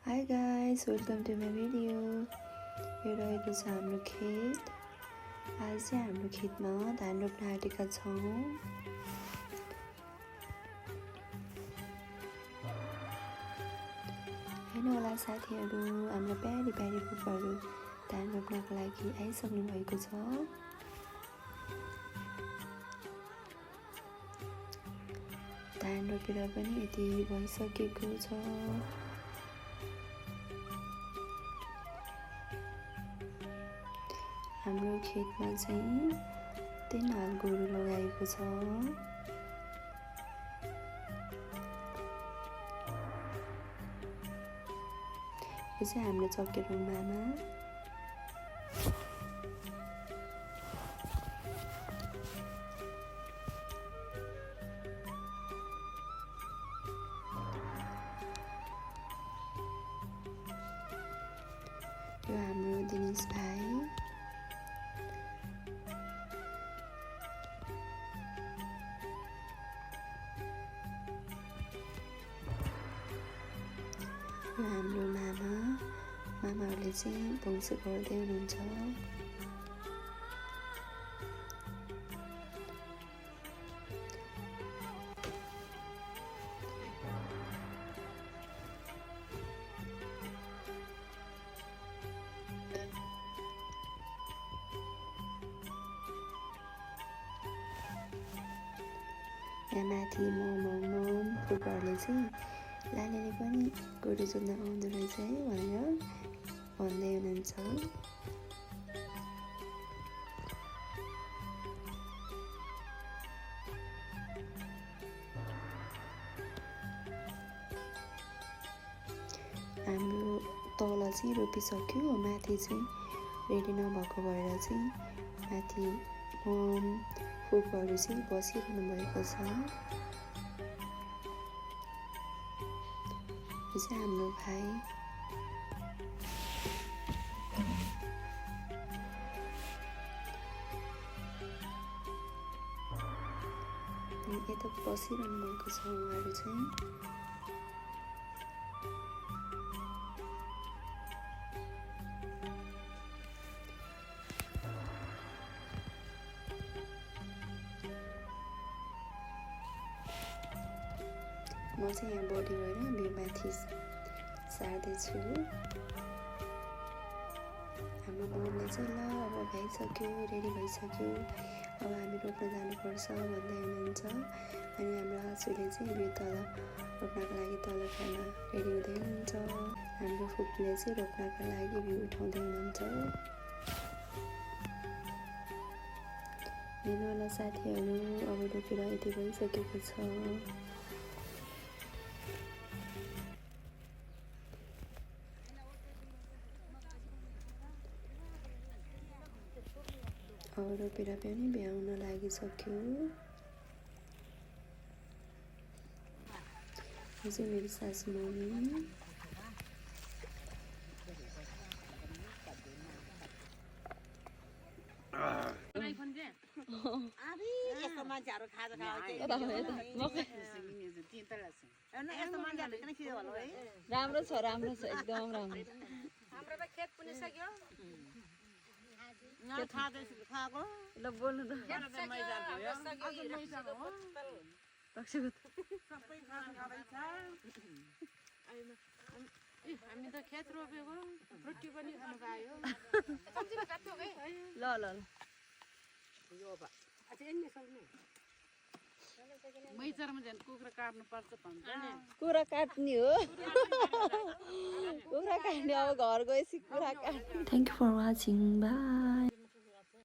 Hi guys, welcome to my video. यो रहेको छ हाम्रो खेत। आज चाहिँ हाम्रो खेतमा धान रोप्न आँटेका छौँ। हेर्नु होला साथीहरू, हाम्रो प्यारी प्यारी फुपूहरू धान रोप्नको लागि आइसक्नु भएको छ। धान रोपेर पनि यति भइसकेको छ। हाम्रो खेतमा चाहिँ 3 हाल गोरु लगाएको छ। यो चाहिँ हाम्रो चक्केरो मामा। यो हाम्रो दिनेश भाइ। हाम्रो मामाहरूले चाहिँ भौँसे गर्दै हुनुहुन्छ। यहाँ माथि मम फुपूहरूले चाहिँ लालीले पनि गोरु जोत्न आउँदो रहेछ है भनेर भन्दै हुनुहुन्छ। हाम्रो तल चाहिँ रोपिसक्यो, माथि चाहिँ रेडी नभएको भएर चाहिँ माथि फुपूहरू चाहिँ बसिरहनु भएको छ। यो चाहिँ हाम्रो भाइ। यता बसिरहनु भएको छ उहाँहरू चाहिँ। म चाहिँ यहाँ बडी भएर बिउ माथि सार्दैछु। हाम्रो मम्मीले चाहिँ ल अब भइसक्यो, रेडी भइसक्यो, अब हामी रोप्न जानुपर्छ भन्दै हुनुहुन्छ। अनि हाम्रो आजुले चाहिँ बिउ तल रोप्नको लागि तल खान रेडी हुँदै हुनुहुन्छ। हाम्रो फुपूले चाहिँ रोप्नको लागि बिउ उठाउँदै हुनुहुन्छ। हेर्नु होला साथीहरू, अब रोपेर यति भइसकेको छ। अब रोपेर पनि भ्याउन लागिसक्यो। यो चाहिँ मेरो सासू मम्मी। राम्रो छ एकदम राम्रो। हाम्रो त खेत पनि सक्यो। ल बोल्नु त। हामी त खेत रोपेको, रोटी पनि खानु पायो। ल ल ल मैचरमा झन् कुखुरा काट्नु पर्छ भन्छ नि। कुरा काट्ने हो। कुरा काट्ने अब घर गएपछि कुरा काट्ने। Thank you for watching. Bye.